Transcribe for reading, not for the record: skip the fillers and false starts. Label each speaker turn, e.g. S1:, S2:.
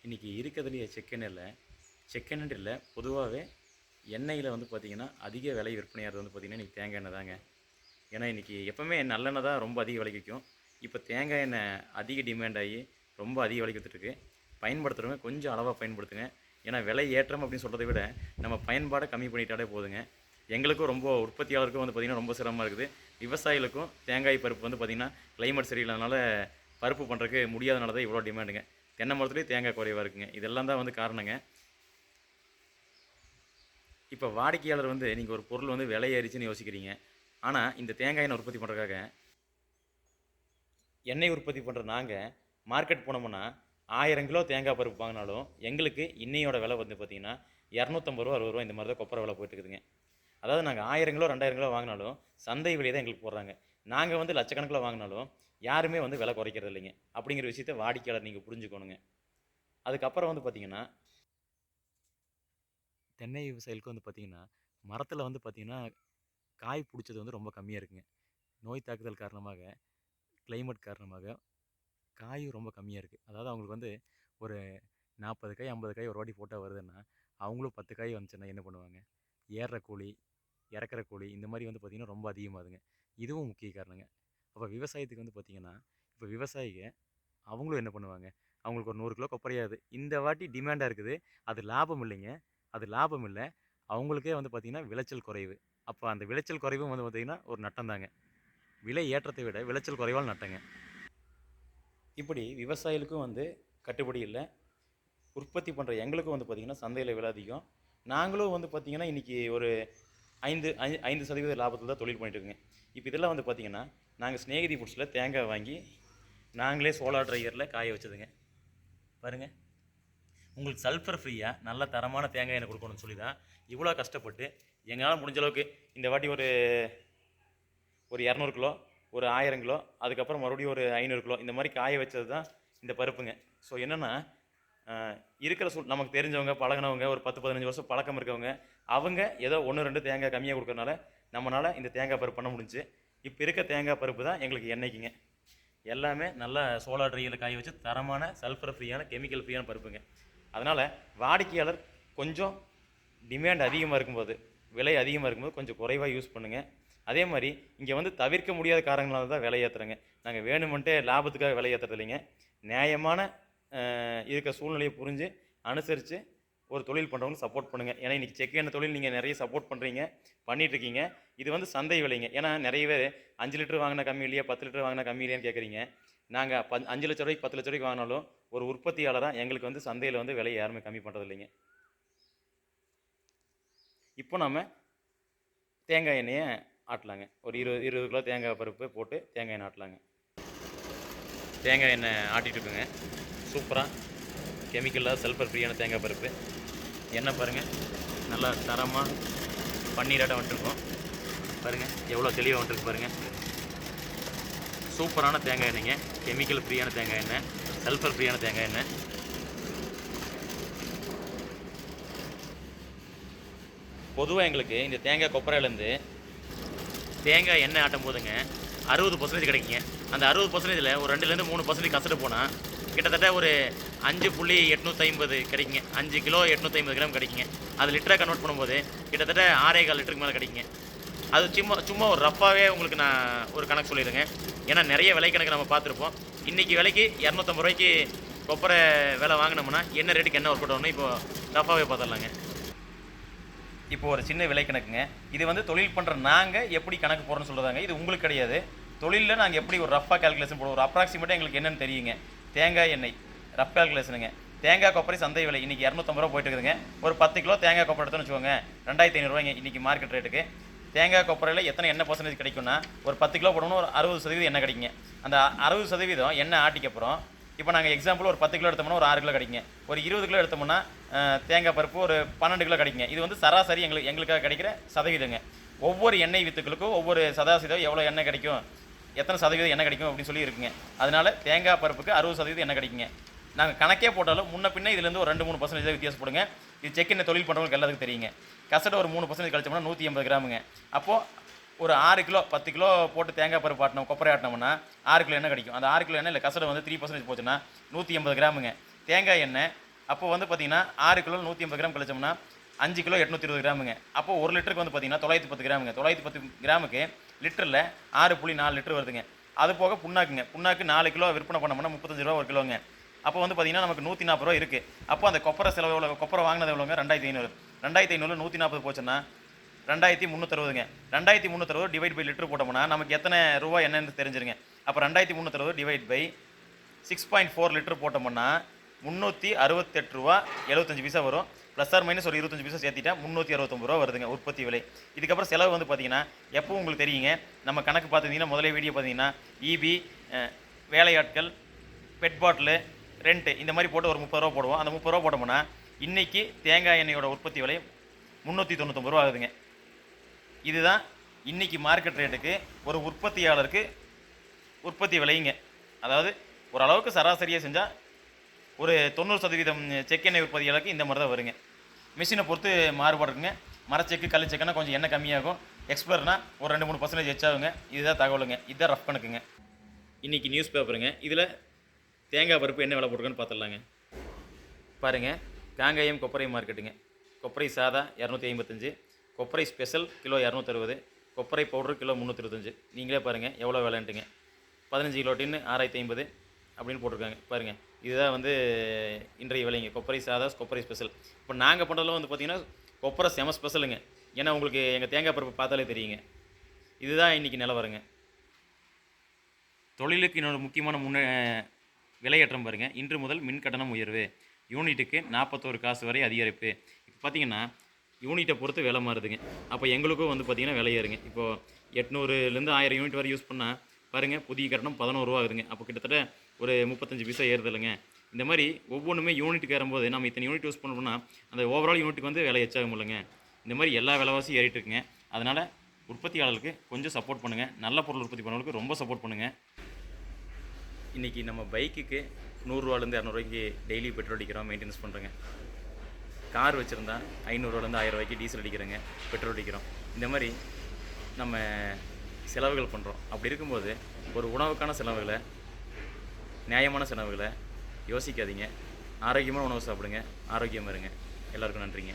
S1: இன்றைக்கி இருக்கிறதுலையே செக்கெண்ணெய் இல்லை பொதுவாகவே எண்ணெயில் வந்து பார்த்திங்கன்னா அதிக விலை விற்பனையாகிறது வந்து பார்த்திங்கன்னா இன்றைக்கி தேங்காய் எண்ணெய் தாங்க. ஏன்னா இன்றைக்கி எப்போவுமே நல்லெண்ணெய் தான் ரொம்ப அதிக விலைக்கு விற்கும். இப்போ தேங்காய் எண்ணெய் அதிக டிமாண்ட் ஆகி ரொம்ப அதிக விலைக்கு விற்றுட்டுருக்கு. பயன்படுத்துகிறவங்க கொஞ்சம் அளவாக பயன்படுத்துங்க. ஏன்னா விலை ஏற்றம் அப்படின்னு சொல்கிறத விட நம்ம பயன்பாடை கம்மி பண்ணிட்டாலே போதுங்க. எங்களுக்கும் ரொம்ப உற்பத்தியாளருக்கும் வந்து பார்த்திங்கன்னா ரொம்ப சிரமமாக இருக்குது. விவசாயிகளுக்கும் தேங்காய் பருப்பு வந்து பார்த்திங்கன்னா கிளைமேட் சரியில்லாதனால பருப்பு பண்ணுறதுக்கு முடியாதனால தான் இவ்வளோ டிமாண்டுங்க. தென்னை மரத்துலேயும் தேங்காய் குறைவாக இருக்குங்க. இதெல்லாம் தான் வந்து காரணங்க. இப்போ வாடிக்கையாளர் வந்து நீங்கள் ஒரு பொருள் வந்து விலை ஏறிச்சுன்னு யோசிக்கிறீங்க. ஆனால் இந்த தேங்காய் எண்ணெய் உற்பத்தி பண்ணுறதுக்காக எண்ணெய் உற்பத்தி பண்ணுற நாங்கள் மார்க்கெட் போனோம்னா 1000 கிலோ தேங்காய் பருப்பு வாங்கினாலும் எங்களுக்கு இன்னையோட விலை வந்து பார்த்திங்கன்னா 250 ரூபா 60 ரூபா இந்த மாதிரி தான் கொப்பரை விலை போயிட்டுருக்குதுங்க. அதாவது நாங்கள் 1000 கிலோ 2000 கிலோ வாங்கினாலும் சந்தை விலையை தான் எங்களுக்கு போடுறாங்க. நாங்கள் வந்து லட்சக்கணக்கில் வாங்கினாலும் யாருமே வந்து விலை குறைக்கிறது இல்லைங்க. அப்படிங்கிற விஷயத்தை வாடிக்கையாளர் நீங்கள் புரிஞ்சுக்கணுங்க. அதுக்கப்புறம் வந்து பார்த்திங்கன்னா தென்னை விவசாயிகளுக்கு வந்து பார்த்திங்கன்னா மரத்தில் வந்து பார்த்திங்கன்னா காய் பிடிச்சது வந்து ரொம்ப கம்மியாக இருக்குங்க. நோய் தாக்குதல் காரணமாக, கிளைமேட் காரணமாக காயும் ரொம்ப கம்மியாக இருக்குது. அதாவது அவங்களுக்கு வந்து ஒரு 40 காய் 50 காய் ஒரு வாட்டி போட்டால் வருதுன்னா அவங்களும் 10 காய் வந்துச்சுன்னா என்ன பண்ணுவாங்க? ஏறுற கூலி, இறக்குற கூலி இந்த மாதிரி வந்து பார்த்திங்கன்னா ரொம்ப அதிகமாகுதுங்க. இதுவும் முக்கிய காரணங்க. அப்போ விவசாயத்துக்கு வந்து பார்த்திங்கன்னா இப்போ விவசாயிங்க அவங்களும் என்ன பண்ணுவாங்க? அவங்களுக்கு ஒரு 100 கிலோ கொப்பரையாது இந்த வாட்டி டிமாண்டாக இருக்குது. அது லாபம் இல்லைங்க. அது லாபம் இல்லை. அவங்களுக்கே வந்து பார்த்திங்கன்னா விளைச்சல் குறைவு. அப்போ அந்த விளைச்சல் குறைவும் வந்து பார்த்திங்கன்னா ஒரு நட்டம் தாங்க. விலை ஏற்றத்தை விட விளைச்சல் குறைவால் நட்டங்க. இப்படி விவசாயிகளுக்கும் வந்து கட்டுப்படி இல்லை. உற்பத்தி பண்ணுற எங்களுக்கும் வந்து பார்த்திங்கன்னா சந்தையில் விலை அதிகம். நாங்களும் வந்து பார்த்திங்கன்னா இன்றைக்கி ஒரு 5% லாபத்தில் தான் தொழில் பண்ணிட்டுருக்குங்க. இப்போ இதெல்லாம் வந்து பார்த்திங்கன்னா நாங்கள் ஸ்நேகிதி ஃபுட்ஸில் தேங்காய் வாங்கி நாங்களே சோலார் ட்ரையரில் காய வச்சதுங்க. பாருங்கள், உங்களுக்கு சல்ஃபர் ஃப்ரீயாக நல்ல தரமான தேங்காய் எண்ணெய் கொடுக்கணும்னு சொல்லி தான் இவ்வளோ கஷ்டப்பட்டு எங்களால் முடிஞ்ச அளவுக்கு இந்த வாட்டி ஒரு 200 கிலோ, ஒரு 1000 கிலோ, அதுக்கப்புறம் மறுபடியும் ஒரு 500 கிலோ இந்த மாதிரி காய வச்சது தான் இந்த பருப்புங்க. ஸோ என்னென்னா இருக்கிற நமக்கு தெரிஞ்சவங்க பழகினவங்க ஒரு 10-15 வருஷம் பழக்கம் இருக்கவங்க அவங்க ஏதோ 1-2 தேங்காய் கம்மியாக கொடுக்கறனால நம்மளால் இந்த தேங்காய் பருப்பு பண்ண முடிஞ்சு. இப்போ இருக்க தேங்காய் பருப்பு தான் எங்களுக்கு எண்ணெய்க்குங்க. எல்லாமே நல்லா சோலார் ட்ரையில் காய வச்சு தரமான சல்ஃபர் ஃப்ரீயான கெமிக்கல் ஃப்ரீயான பருப்புங்க. அதனால் வாடிக்கையாளர் கொஞ்சம் டிமாண்ட் அதிகமாக இருக்கும்போது, விலை அதிகமாக இருக்கும்போது கொஞ்சம் குறைவாக யூஸ் பண்ணுங்கள். அதே மாதிரி இங்கே வந்து தவிர்க்க முடியாத காரணங்களால தான் விலை ஏற்றுறங்க. நாங்கள் வேணுமென்ட்டே லாபத்துக்காக விலை ஏற்றுறது இல்லைங்க. நியாயமான இருக்க சூழ்நிலையை புரிஞ்சு அனுசரித்து ஒரு தொழில் பண்ணுறவங்களுக்கு சப்போர்ட் பண்ணுங்கள். ஏன்னா இன்றைக்கி செக்கு எண்ணெய் தொழில் நீங்கள் நிறைய சப்போர்ட் பண்ணுறீங்க, பண்ணிகிட்ருக்கீங்க. இது வந்து சந்தை விலைங்க. ஏன்னா நிறைய பேர் 5 லிட்டர் வாங்கினா கம்மி இல்லையா, 10 லிட்டர் வாங்கினா கம்மி இல்லையான்னு கேட்குறீங்க. நாங்கள் 5 லட்ச ரூபாய்க்கு 10 லட்ச ரூபாய்க்கு வாங்கினாலும் ஒரு உற்பத்தியாளராக எங்களுக்கு வந்து சந்தையில் வந்து விலையை யாருமே கம்மி பண்ணுறது இல்லைங்க. இப்போ நம்ம தேங்காய் எண்ணெயை ஆட்டலாங்க. ஒரு 20 கிலோ தேங்காய் பருப்பு போட்டு தேங்காய் எண்ணெய் ஆட்டலாங்க. தேங்காய் எண்ணெய் ஆட்டிகிட்டு இருக்குங்க. சூப்பராக கெமிக்கலாக சல்ஃபர் ஃப்ரீயான தேங்காய் பருப்பு எண்ணெய் பாருங்கள், நல்லா தரமாக பன்னீராட்டம் வந்துட்டுருக்கோம். பாருங்கள் எவ்வளோ தெளிவாக வந்துருக்கு பாருங்கள். சூப்பரான தேங்காய் எண்ணெய்ங்க. கெமிக்கல் ஃப்ரீயான தேங்காய் எண்ணெய், சல்ஃபர் ஃப்ரீயான தேங்காய் எண்ணெய். பொதுவாக எங்களுக்கு இந்த தேங்காய் கொப்பரையிலேருந்து தேங்காய் எண்ணெய் ஆட்டும் போதுங்க 60% கிடைக்குங்க. அந்த 60%ல் ஒரு 2-3% கசடு போனால் கிட்டத்தட்ட ஒரு 5.850 கிடைக்குங்க. 5 கிலோ 850 கிராம் கிடைக்குங்க. அது லிட்டராக கன்வெர்ட் பண்ணும்போது கிட்டத்தட்ட 6.25 லிட்டருக்கு மேலே கிடைக்குங்க. அது சும்மா ஒரு ரஃபாகவே உங்களுக்கு நான் ஒரு கணக்கு சொல்லிடுங்க. ஏன்னா நிறைய விலை கணக்கு நம்ம பார்த்துருப்போம். இன்றைக்கி விலைக்கு 250 ரூபாய்க்கு கொப்பரை விலை வாங்கினோம்னா என்ன ரேட்டுக்கு என்ன ஒர்க் அவுட் ஆகணும் இப்போ ரஃபாகவே பார்த்துடலாங்க. இப்போ ஒரு சின்ன விலை கணக்குங்க. இது வந்து தொழில் பண்ணுற நாங்கள் எப்படி கணக்கு போடுறோன்னு சொல்கிறதாங்க. இது உங்களுக்கு கிடையாது. தொழிலில் நாங்கள் எப்படி ஒரு ரஃபாக கேல்குலேஷன் போடுவோம், ஒரு அப்ராக்சிமேட்டாக எங்களுக்கு என்னென்னு தெரியுங்க. தேங்காய் எண்ணெய் ரஃப் கால்குலேஷனுங்க. தேங்காய் கொப்பரை சந்தை விலை இன்றைக்கி 250 ரூபா போயிட்டு இருக்குதுங்க. ஒரு 10 கிலோ தேங்காய் கொப்பரை எடுத்தோன்னு வச்சுக்கோங்க 2500 ரூபாய்ங்க இன்றைக்கி மார்க்கெட் ரேட்டுக்கு. தேங்காய் கொப்பரையில் எத்தனை எண்ணெய் பர்சன்டேஜ் கிடைக்கும்னா ஒரு 10 கிலோ போடணும், ஒரு 60% எண்ணெய் கிடைக்குங்க. அந்த 60% எண்ணெய் ஆட்டிக்கப்புறம் இப்போ நாங்கள் எக்ஸாம்பிள் ஒரு 10 கிலோ எடுத்தோம்னா ஒரு 6 கிலோ கிடைக்குங்க. ஒரு 20 கிலோ எடுத்தோம்னா தேங்காய் பருப்பு ஒரு 12 கிலோ கிடைக்குங்க. இது வந்து சராசரி எங்களுக்காக கிடைக்கிற சதவீதங்க. ஒவ்வொரு எண்ணெய் வித்துக்களுக்கும் ஒவ்வொரு சதவீதம் எவ்வளோ எண்ணெய் கிடைக்கும், எத்தனை சதவீதம் எண்ணெய் கிடைக்கும் அப்படின்னு சொல்லி இருக்குங்க. அதனால் தேங்காய் பருப்புக்கு 60% எண்ணெய் கிடைக்குங்க. நாங்கள் கணக்கே போட்டாலும் முன்ன பின்ன இதுலேருந்து ஒரு 2-3% வித்தியாசப்படுங்க. இது செக் எண்ணெய் தொழில் பண்ணுறவங்களுக்கு எல்லாத்துக்கும் தெரியுங்க. கசடை ஒரு 3% கழிச்சோம்னா 180 கிராமுங்க. அப்போது ஒரு 6 கிலோ 10 கிலோ போட்டு தேங்காய் பருப்பு ஆட்டினோம், கொப்பரை ஆட்டினோம்னா 6 கிலோ எண்ணெய் கிடைக்கும். அந்த 6 கிலோ எண்ணெய் இல்லை கசடை வந்து 3% போச்சுன்னா 180 கிராமுங்க. தேங்காய் எண்ணெய் அப்போ வந்து பார்த்தீங்கன்னா 6 கிலோ 180 கிராம் கழிச்சோம்னா 5 கிலோ 820 கிராமுங்க. அப்போ 1 லிட்டருக்கு வந்து பார்த்தீங்கன்னா 910 கிராமுங்க. 910 கிராமுக்கு லிட்டரில் 6.4 லிட்டர் வருதுங்க. அது போக புண்ணாக்குங்க. புண்ணாக்கு 4 கிலோ விற்பனை பண்ணோம்னா 35 ரூபா ஒரு கிலோங்க. அப்போ வந்து பார்த்தீங்கன்னா நமக்கு 140 ரூபா இருக்குது. அப்போ அந்த கொப்பரை செலவு எவ்வளோ, கொப்பரை வாங்கினது எவ்வளோங்க 2500. 2500 140 போச்சுன்னா 2360ங்க. 2360 டிவைட் பை லிட்டர் போட்டோம்னா நமக்கு எத்தனை ரூபா என்னன்னு தெரிஞ்சிருங்க. அப்போ 2360 டிவைட் பை 6.4 லிட்டர் போட்டோம்னா 368 ரூபா 75 பைசா வரும். ப்ளஸ் ஆர் மைனஸ் ஒரு 25 பைசா சேர்த்திட்டா 369 ரூபா வருதுங்க உற்பத்தி விலை. இதுக்கப்புறம் செலவு வந்து பார்த்தீங்கன்னா எப்பவும் உங்களுக்கு தெரியுங்க. நம்ம கணக்கு பார்த்துருந்தீங்கன்னா முதலே வீடியோ பார்த்தீங்கன்னா இபி, வேலையாட்கள், பெட் பாட்டிலு, ரெண்ட்டு இந்த மாதிரி போட்டு ஒரு 30 ரூபா போடுவோம். அந்த 30 ரூபா போட்டோம்னா இன்றைக்கி தேங்காய் எண்ணெயோட உற்பத்தி விலை 399 ரூபா ஆகுதுங்க. இதுதான் இன்றைக்கி மார்க்கெட் ரேட்டுக்கு ஒரு உற்பத்தியாளருக்கு உற்பத்தி விலைங்க. அதாவது ஓரளவுக்கு சராசரியாக செஞ்சால் ஒரு 90% செக் எண்ணெய் உற்பத்தியாளருக்கு இந்த மாதிரி தான் வருங்க. மிஷினை பொறுத்து மாறுபாடு இருக்குங்க. மரச்செக்கு கல் செக்குன்னா கொஞ்சம் எண்ணெய் கம்மியாகும். எக்ஸ்ப்ளர்னா ஒரு 2-3% எச்சாகுங்க. இதுதான் தகவலுங்க. இதுதான் ரஃப் கணக்குங்க. இன்றைக்கி நியூஸ் பேப்பருங்க. இதில் தேங்காய் பருப்பு என்ன விலை போட்டுருக்குன்னு பார்த்துடலாங்க. பாருங்கள், காங்கேயம் கொப்பரை மார்க்கெட்டுங்க. கொப்பரை சாதா 255, கொப்பரை ஸ்பெஷல் கிலோ 260, கொப்பரை பவுடர் கிலோ 325. நீங்களே பாருங்கள் எவ்வளோ விலைன்ட்டுங்க. 15 கிலோ டின்னு 6050 அப்படின்னு போட்டிருக்காங்க. பாருங்கள், இதுதான் வந்து இன்றைய விலைங்க. கொப்பரை சாதா, கொப்பரை ஸ்பெஷல். இப்போ நாங்கள் பண்ணுறதுல வந்து பார்த்திங்கன்னா கொப்பரை செம ஸ்பெஷலுங்க. ஏன்னா உங்களுக்கு எங்கள் தேங்காய் பருப்பு பார்த்தாலே தெரியுங்க. இதுதான் இன்றைக்கி நிலவரங்க. தொழிலுக்கு இன்னொரு முக்கியமான விலையேற்றம் பாருங்கள். இன்று முதல் மின் கட்டணம் உயர்வு. யூனிட்டுக்கு 41 காசு வரை அதிகரிப்பு. இப்போ பார்த்தீங்கன்னா யூனிட்டை பொறுத்து விலை மாறுதுங்க. அப்போ எங்களுக்கும் வந்து பார்த்திங்கன்னா விலை ஏறுங்க. இப்போது 800லேருந்து 1000 யூனிட் வரை யூஸ் பண்ணால் பாருங்கள், புதிய கட்டணம் 11 ரூபா ஆகுதுங்க. அப்போ கிட்டத்தட்ட ஒரு 35 பைசா ஏறுதலுங்க. இந்த மாதிரி ஒவ்வொன்றுமே யூனிட்டுக்கு ஏறும்போது நம்ம இத்தனை யூனிட் யூஸ் பண்ணோம்னா அந்த ஓவரால் யூனிட்டுக்கு வந்து விலை எச்சாகும் இல்லைங்க. இந்த மாதிரி எல்லா விலைவாசியும் ஏறிட்டு இருக்குங்க. அதனால் உற்பத்தியாளர்களுக்கு கொஞ்சம் சப்போர்ட் பண்ணுங்கள். நல்ல பொருள் உற்பத்தி பண்ணுறவங்களுக்கு ரொம்ப சப்போர்ட் பண்ணுங்கள். இன்றைக்கி நம்ம பைக்குக்கு 100 ரூபாலேருந்து 200 ரூபாய்க்கு டெய்லி பெட்ரோல் அடிக்கிறோம், மெயின்டெனன்ஸ் பண்ணுறோங்க. கார் வச்சுருந்தா 500 ரூபாலேருந்து 1000 ரூபாய்க்கு டீசல் அடிக்கிறோங்க, பெட்ரோல் அடிக்கிறோம். இந்த மாதிரி நம்ம செலவுகள் பண்ணுறோம். அப்படி இருக்கும்போது ஒரு உணவுக்கான செலவுகளை, நியாயமான செலவுகளை யோசிக்காதீங்க. ஆரோக்கியமான உணவு சாப்பிடுங்க, ஆரோக்கியமாக இருங்க. எல்லாருக்கும் நன்றிங்க.